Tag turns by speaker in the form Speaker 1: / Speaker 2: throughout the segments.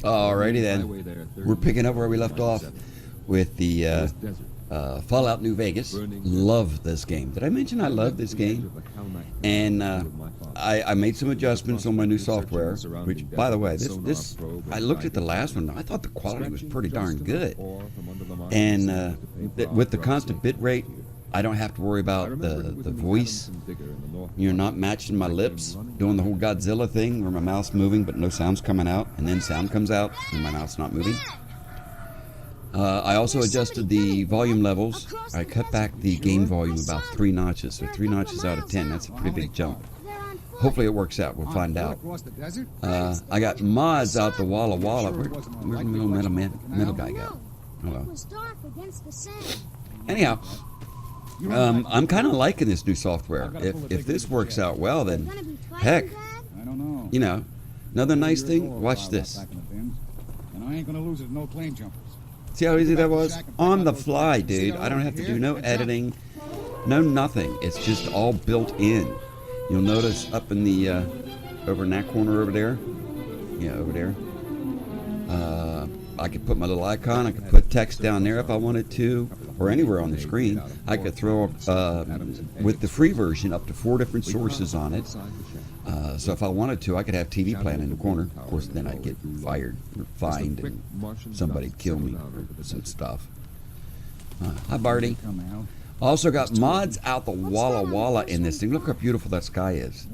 Speaker 1: Alrighty then. We're picking up where we left off with the Fallout New Vegas. Love this game. Did I mention I love this game? And I made some adjustments on my new software, which, by the way, this I looked at the last one. I thought the quality was pretty darn good. And with the constant bit rate, I don't have to worry about the voice, not matching my lips, doing the whole Godzilla thing where my mouth's moving but no sound's coming out, and then sound comes out and my mouth's not moving. I also adjusted the volume levels. I cut back the game volume about 3 notches, so 3 notches out of 10. That's a pretty big jump. Hopefully it works out. We'll find out. I got mods out the Walla Walla. Where'd the little metal guy go? Oh well. Anyhow, I'm kind of liking this new software. If this works out well, then heck, another nice thing. Watch this.
Speaker 2: And I ain't gonna lose it. No claim jumpers.
Speaker 1: See how easy that was? On the fly, dude. I don't have to do no editing, no nothing. It's just all built in. You'll notice up in the over in that corner over there. Yeah, over there. I could put my little icon. I could put text down there if I wanted to, or anywhere on the screen. I could throw with the free version up to 4 different sources on it. So if I wanted to, I could have TV playing in the corner. Of course, then I'd get fired or fined, and somebody'd kill me or some stuff. Hi, Barty. Also got mods out the Walla Walla in this thing. Look how beautiful that sky is.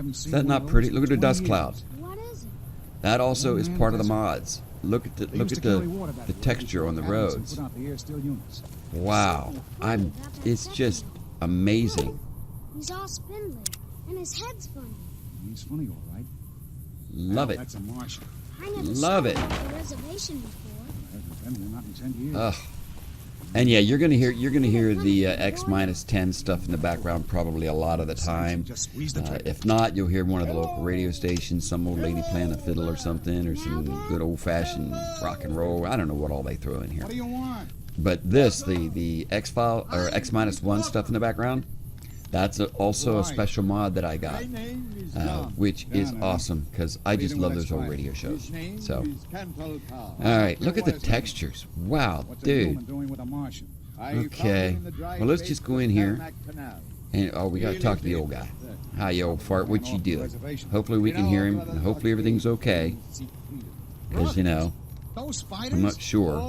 Speaker 1: Is that not pretty? Look at the dust clouds. That also is part of the mods. Look at the texture on the roads. Wow, it's just amazing.
Speaker 3: He's all spindly, and his head's funny.
Speaker 2: He's funny, all right.
Speaker 1: Love it.
Speaker 2: That's a Martian.
Speaker 1: Love it.
Speaker 3: The reservation before.
Speaker 1: Ugh. And yeah, you're gonna hear the X-10 stuff in the background probably a lot of the time. If not, you'll hear one of the local radio stations, some old lady playing a fiddle or something, or some good old-fashioned rock and roll. I don't know what all they throw in here.
Speaker 2: What do you want?
Speaker 1: But this, the X-File or X-1 stuff in the background, that's also a special mod that I got, which is awesome because I just love those old radio shows. So, all right, look at the textures. Wow, dude. Okay, well, let's just go in here. And we got to talk to the old guy. Hi, you old fart, what you doing? Hopefully we can hear him, and hopefully everything's okay. Because, I'm not sure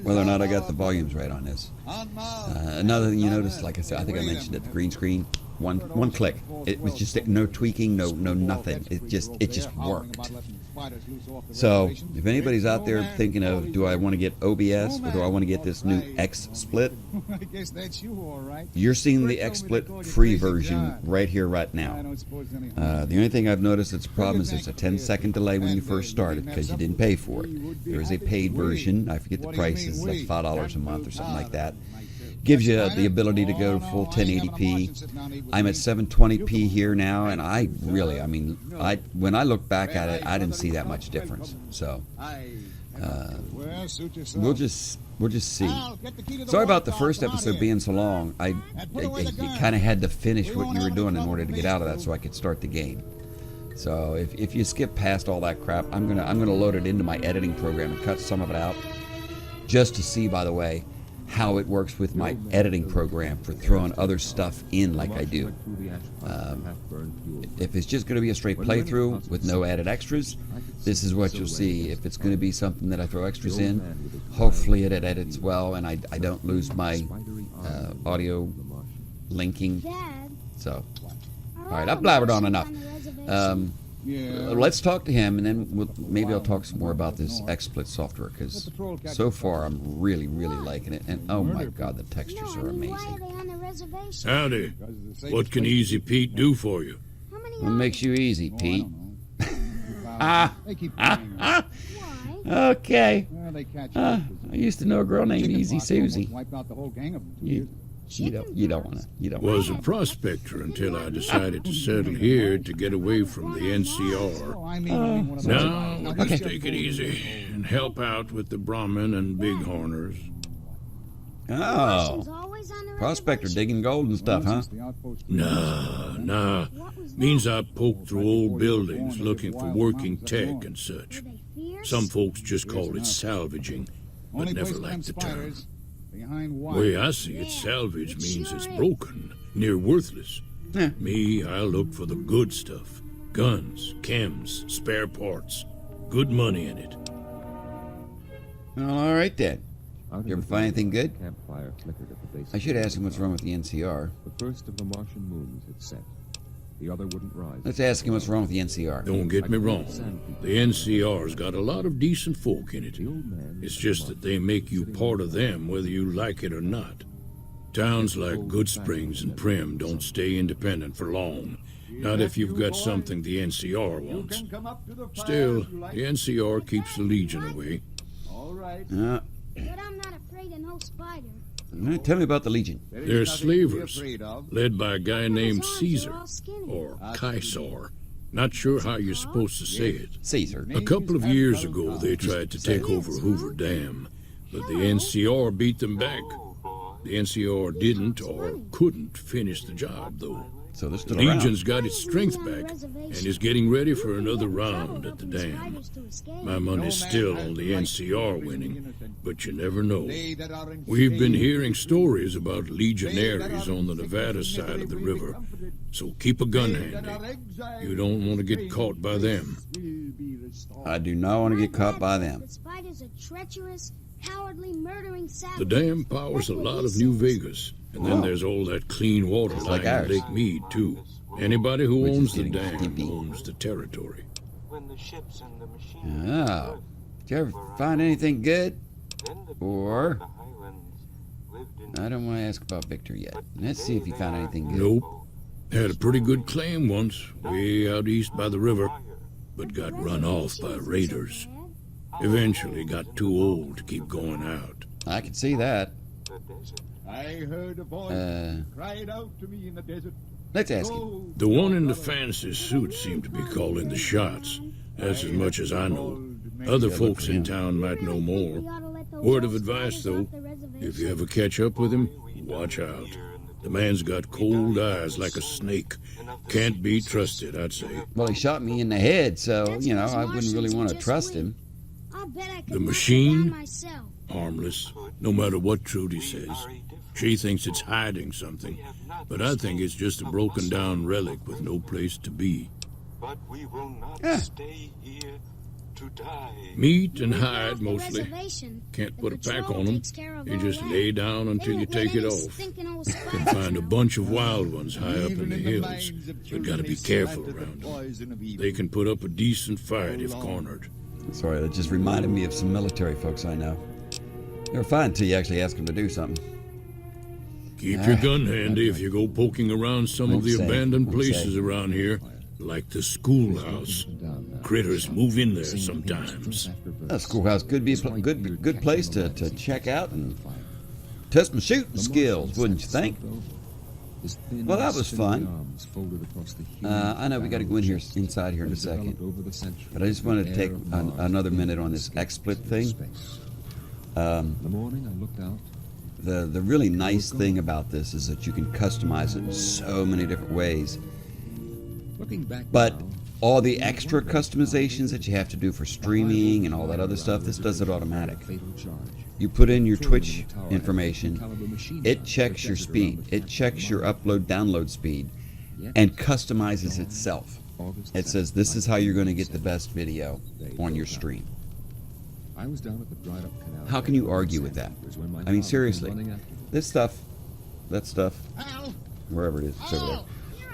Speaker 1: whether or not I got the volumes right on this. Another thing you notice, like I said, I think I mentioned it, the green screen, one click. It was just no tweaking, no nothing. It just worked. So if anybody's out there thinking of, do I want to get OBS or do I want to get this new XSplit?
Speaker 2: I guess that's you, all right.
Speaker 1: You're seeing the XSplit free version right here, right now. The only thing I've noticed that's a problem is there's a 10-second delay when you first started because you didn't pay for it. There is a paid version. I forget the price. It's like $5 a month or something like that. Gives you the ability to go full 1080p. I'm at 720p here now, and when I look back at it, I didn't see that much difference. So we'll just see. Sorry about the first episode being so long. I kind of had to finish what you were doing in order to get out of that, so I could start the game. So if you skip past all that crap, I'm gonna load it into my editing program and cut some of it out, just to see, by the way, how it works with my editing program for throwing other stuff in like I do. If it's just going to be a straight playthrough with no added extras, this is what you'll see. If it's going to be something that I throw extras in, hopefully it edits well and I don't lose my audio linking. So, alright, I've blabbered on enough. Let's talk to him, and then maybe I'll talk some more about this XSplit software, because so far I'm really liking it, and oh my god, the textures are amazing.
Speaker 4: Howdy. What can Easy Pete do for you?
Speaker 1: What makes you easy, Pete? Okay. I used to know a girl named Easy Susie. You don't want to.
Speaker 4: Was a prospector until I decided to settle here to get away from the NCR. Now, we'll just take it easy and help out with the Brahmin and Bighorners.
Speaker 1: Oh. Prospector digging gold and stuff, huh?
Speaker 4: Nah. Means I poke through old buildings looking for working tech and such.
Speaker 3: fierce?
Speaker 4: Some folks just call it salvaging, but
Speaker 2: Only
Speaker 4: never
Speaker 2: place for them
Speaker 4: liked the term.
Speaker 2: spiders. Behind
Speaker 4: The
Speaker 2: wire.
Speaker 4: way I see it,
Speaker 3: Yeah,
Speaker 4: salvage
Speaker 3: it
Speaker 4: means
Speaker 3: sure
Speaker 4: it's
Speaker 3: is.
Speaker 4: broken, near worthless.
Speaker 1: Yeah.
Speaker 4: Me, I look for the good stuff. Guns, chems, spare parts. Good money in it.
Speaker 1: Well, all right then.
Speaker 5: Out
Speaker 1: You
Speaker 5: in
Speaker 1: ever
Speaker 5: the
Speaker 1: find anything
Speaker 5: dark,
Speaker 1: good?
Speaker 5: a campfire flickered at the base
Speaker 1: I
Speaker 5: of
Speaker 1: should
Speaker 5: the
Speaker 1: ask him what's wrong with the NCR.
Speaker 5: The first of the Martian moons had set. The other wouldn't rise.
Speaker 1: Let's ask him what's wrong with the NCR.
Speaker 4: Don't get me wrong. The NCR's got a lot of decent folk in it.
Speaker 5: The old man
Speaker 4: It's just that they make you part of them whether you like it or not. Towns like Good Springs and Prim don't stay independent for long. Not if you've got something the NCR wants. Still, the NCR keeps the Legion away.
Speaker 2: All right.
Speaker 3: But I'm not afraid of no spider.
Speaker 1: Tell me about the Legion.
Speaker 4: They're slavers, led by a guy named
Speaker 3: His arms are
Speaker 4: Caesar,
Speaker 3: all skinny.
Speaker 4: or Caesar. Not sure how you're supposed to say it.
Speaker 1: Caesar.
Speaker 4: A couple of years ago, they tried to take over Hoover Dam, but the NCR beat them back. The NCR didn't or couldn't finish the job, though.
Speaker 1: So they're still
Speaker 4: The
Speaker 1: around.
Speaker 4: Legion's got its strength back and is getting ready for another round at the dam. My money's still on the NCR winning, but you never know. We've been hearing stories about legionaries on the Nevada side of the river, so keep a gun handy. You don't want to get caught by them.
Speaker 1: I do not want to get caught by them.
Speaker 3: The spiders are treacherous, cowardly, murdering savages.
Speaker 4: The dam powers a lot of New Vegas, and then there's all that clean water
Speaker 1: Just
Speaker 4: lying
Speaker 1: like
Speaker 4: in
Speaker 1: ours.
Speaker 4: Lake Mead, too. Anybody who
Speaker 1: Which is
Speaker 4: owns the
Speaker 1: getting
Speaker 4: dam
Speaker 1: skimpy.
Speaker 4: owns the territory.
Speaker 6: When the ships and the machines
Speaker 1: Oh. Did you ever find anything good?
Speaker 6: then the
Speaker 1: Or-
Speaker 6: people of the highlands lived in
Speaker 1: I don't want to ask about Victor yet. Let's see if he found anything good.
Speaker 4: Nope. Had a pretty good claim once, way out east by the river, but got run off by raiders. Eventually got too old to keep going out.
Speaker 1: I can see that.
Speaker 6: the desert.
Speaker 2: I heard a voice cried out to me in the desert.
Speaker 1: Let's ask him.
Speaker 2: Go.
Speaker 4: The one in the fancy suit seemed to be calling the shots. That's as much as I know. Other folks in town might know more. Word of advice, though, if you ever catch up with him, watch out. The man's got cold eyes like a snake. Can't be trusted, I'd say.
Speaker 1: Well, he shot me in the head, so, you know, I wouldn't really want to trust him.
Speaker 4: The machine? Harmless, no matter what Trudy says. She thinks it's hiding something, but I think it's just a broken down relic with no place to be.
Speaker 6: But we will not
Speaker 1: Yeah.
Speaker 6: stay here to die.
Speaker 4: Meat and hide, mostly. Can't put a pack on them. You just lay down until you take it off. Can find a bunch of wild ones high up in the hills, but gotta be careful around them. They can put up a decent fight if cornered.
Speaker 1: Sorry, that just reminded me of some military folks I know. They're fine until you actually ask them to do something.
Speaker 4: Keep your gun handy if you go poking around some of the
Speaker 1: Won't say.
Speaker 4: abandoned
Speaker 1: Won't say.
Speaker 4: places around here, like the schoolhouse. Critters move in there sometimes.
Speaker 1: That schoolhouse could be a good place to check out and test my shooting skills, wouldn't you think? Well, that was fun. I know we got to go in here inside here in a second, but I just wanted to take another minute on this XSplit thing.
Speaker 5: The morning I looked out.
Speaker 1: The really nice thing about this is that you can customize it in so many different ways.
Speaker 5: Looking back
Speaker 1: But
Speaker 5: now,
Speaker 1: all the extra customizations that you have to do for streaming and all that other stuff, this does it automatic.
Speaker 5: fatal charge.
Speaker 1: You put in your Twitch information, it checks your speed, it checks your upload download speed, and customizes itself. It says this is how you're going to get the best video on your stream.
Speaker 5: I was down at the dried up canal.
Speaker 1: How can you argue with that? I mean, seriously, that stuff,
Speaker 2: Al,
Speaker 1: wherever it is, it's over
Speaker 2: Al,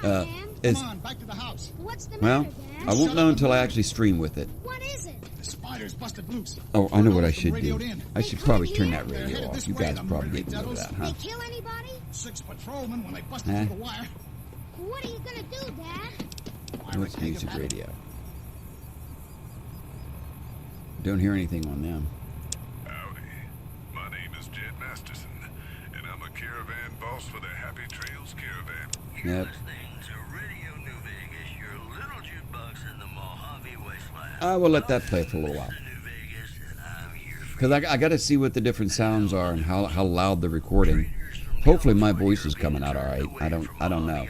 Speaker 1: there.
Speaker 2: come
Speaker 1: Is
Speaker 2: on, back to the house.
Speaker 3: What's the
Speaker 1: well,
Speaker 3: matter, Dad?
Speaker 1: I won't know until I actually stream with it.
Speaker 3: What is it?
Speaker 2: The spiders busted loose.
Speaker 1: Oh, I know what I should do.
Speaker 2: Radioed in.
Speaker 1: I should probably turn that radio off. You guys probably didn't know that, huh?
Speaker 3: They kill anybody?
Speaker 2: 6 patrolmen when they busted
Speaker 1: Huh?
Speaker 2: through the wire.
Speaker 3: What are you gonna do, Dad?
Speaker 1: What's music radio? Don't hear anything on them.
Speaker 7: Howdy. My name is Jed Masterson, and I'm a caravan boss for the Happy Trails Caravan.
Speaker 1: Yep.
Speaker 8: Listening to Radio New Vegas, your little jukebox in the Mojave Wasteland.
Speaker 1: I will let that play for a little while.
Speaker 8: New Vegas, and I'm here for
Speaker 1: Because I got to see what the different sounds are and how loud they're recording. Hopefully my voice is coming out all right. I don't know.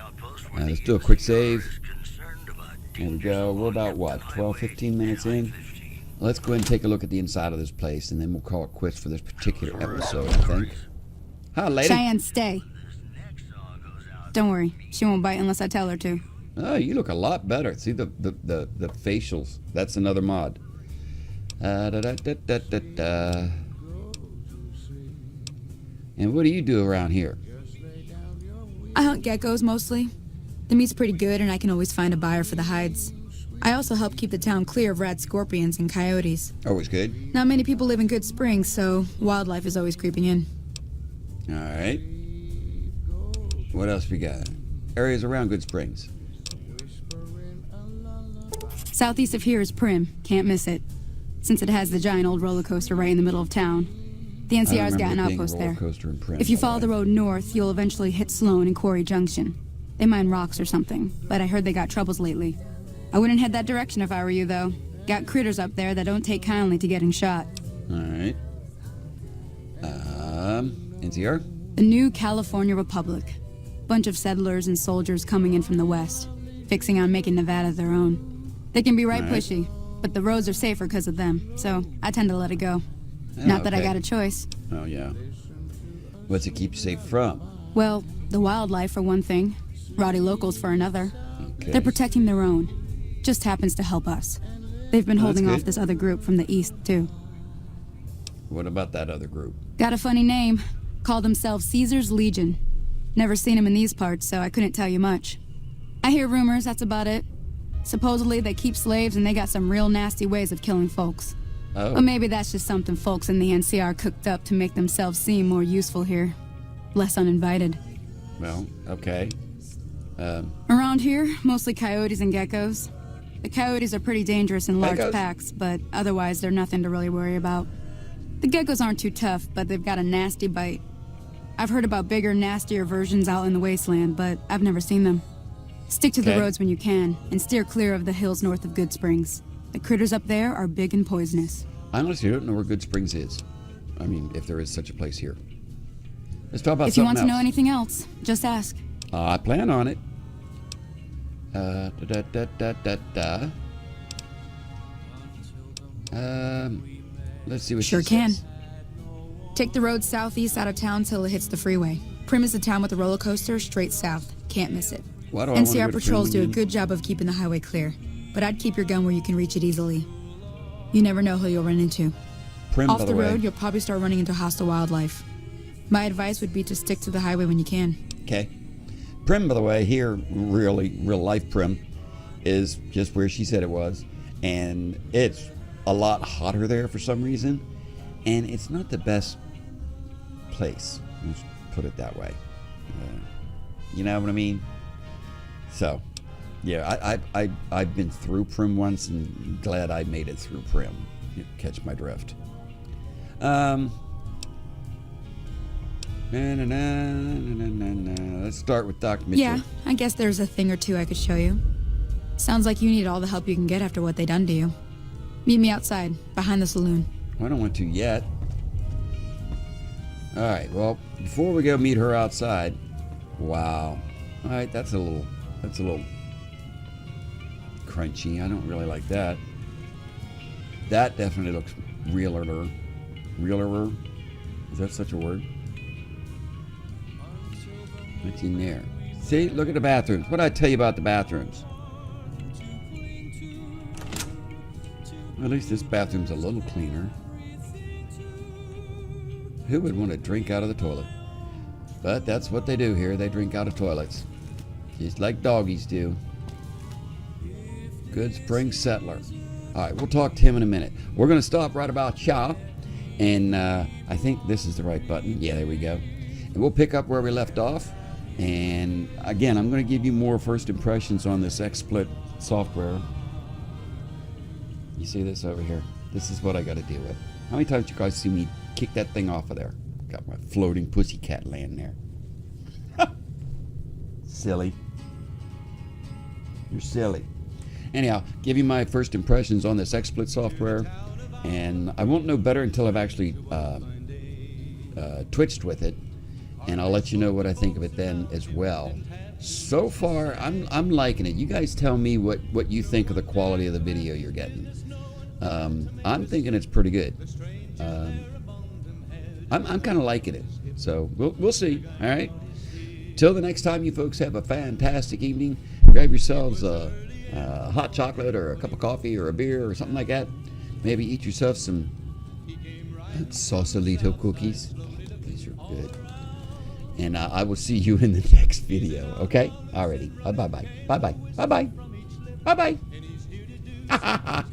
Speaker 1: Let's do a quick save.
Speaker 8: concerned about
Speaker 1: There we go. We're about, what, 12, 15 minutes in? let's go ahead and take a look at the inside of this place, and then we'll call it quits for this particular episode, I think. Hi, lady.
Speaker 9: Cheyenne, stay. Don't worry, she won't bite unless I tell her to.
Speaker 1: Oh, you look a lot better. See the facials. That's another mod. And what do you do around here?
Speaker 9: I hunt geckos mostly. The meat's pretty good and I can always find a buyer for the hides. I also help keep the town clear of rat scorpions and coyotes.
Speaker 1: Always good.
Speaker 9: Not many people live in Good Springs, so wildlife is always creeping in.
Speaker 1: All right. What else we got? Areas around Good Springs.
Speaker 9: Southeast of here is Prim. Can't miss it. Since it has the giant old roller coaster right in the middle of town. The NCR's got an outpost there. If you follow the road north, you'll eventually hit Sloan and Quarry Junction. They mine rocks or something, but I heard they got troubles lately. I wouldn't head that direction if I were you, though. Got critters up there that don't take kindly to getting shot.
Speaker 1: All right. NCR?
Speaker 9: The new California Republic. Bunch of settlers and soldiers coming in from the west, fixing on making Nevada their own. They can be right pushy, but the roads are safer because of them, so I tend to let it go. Not that I got a choice.
Speaker 1: Oh, yeah. What's it keep you safe from?
Speaker 9: Well, the wildlife for one thing, rowdy locals for another.
Speaker 1: Okay.
Speaker 9: They're protecting their own. Just happens to help us. They've been holding off this other group from the east, too.
Speaker 1: What about that other group?
Speaker 9: Got a funny name. Call themselves Caesar's Legion. Never seen them in these parts, so I couldn't tell you much. I hear rumors, that's about it. Supposedly they keep slaves and they got some real nasty ways of killing folks.
Speaker 1: Oh.
Speaker 9: But maybe that's just something folks in the NCR cooked up to make themselves seem more useful here. Less uninvited.
Speaker 1: Well, okay.
Speaker 9: Around here, mostly coyotes and geckos. The coyotes are pretty dangerous in large
Speaker 1: Geckos?
Speaker 9: packs, but otherwise they're nothing to really worry about. The geckos aren't too tough, but they've got a nasty bite. I've heard about bigger, nastier versions out in the wasteland, but I've never seen them. Stick to the roads when you can, and steer clear of the hills north of Good Springs. The critters up there are big and poisonous.
Speaker 1: I honestly don't know where Good Springs is. I mean, if there is such a place here. Let's talk about
Speaker 9: if you
Speaker 1: something
Speaker 9: want to know anything else, just ask.
Speaker 1: I plan on it. Let's see what
Speaker 9: Sure
Speaker 1: she
Speaker 9: can.
Speaker 1: says.
Speaker 9: Take the road southeast out of town till it hits the freeway. Prim is the town with the roller coaster, straight south. Can't miss it.
Speaker 1: Why do I wanna go
Speaker 9: NCR
Speaker 1: to
Speaker 9: patrols
Speaker 1: Prim
Speaker 9: do a
Speaker 1: again?
Speaker 9: good job of keeping the highway clear, but I'd keep your gun where you can reach it easily. You never know who you'll run into.
Speaker 1: Prim,
Speaker 9: Off
Speaker 1: by
Speaker 9: the
Speaker 1: way.
Speaker 9: road, you'll probably start running into hostile wildlife. My advice would be to stick to the highway when you can.
Speaker 1: Okay. Prim, by the way, here, really, real life Prim, is just where she said it was. And it's a lot hotter there for some reason. And it's not the best place. Let's put it that way. You know what I mean? So, yeah, I've been through Prim once and glad I made it through Prim. You catch my drift. Let's start with Dr. Mitchell.
Speaker 9: Yeah, I guess there's a thing or two I could show you. Sounds like you need all the help you can get after what they done to you. Meet me outside, behind the saloon.
Speaker 1: I don't want to yet. All right, well, before we go meet her outside, wow. All right, that's a little crunchy. I don't really like that. That definitely looks realer. Realer? Is that such a word? What's in there? See, look at the bathrooms. What did I tell you about the bathrooms? Well, at least this bathroom's a little cleaner. Who would want to drink out of the toilet? But that's what they do here. They drink out of toilets. Just like doggies do. Good Spring Settler. All right, we'll talk to him in a minute. We're going to stop right about Shaw. And I think this is the right button. Yeah, there we go. And we'll pick up where we left off. And again, I'm going to give you more first impressions on this XSplit software. You see this over here? This is what I got to deal with. How many times you guys see me kick that thing off of there? Got my floating pussycat laying there. Silly. You're silly. Anyhow, give you my first impressions on this XSplit software. And I won't know better until I've actually twitched with it. And I'll let you know what I think of it then as well. So far, I'm liking it. You guys tell me what you think of the quality of the video you're getting. I'm thinking it's pretty good. I'm kind of liking it. So we'll see. All right. Till the next time, you folks have a fantastic evening. Grab yourselves a hot chocolate or a cup of coffee or a beer or something like that. Maybe eat yourself some Sausalito cookies. Oh, these are good. And I will see you in the next video. Okay? Alrighty. Bye bye. Bye bye. Bye bye. Bye bye.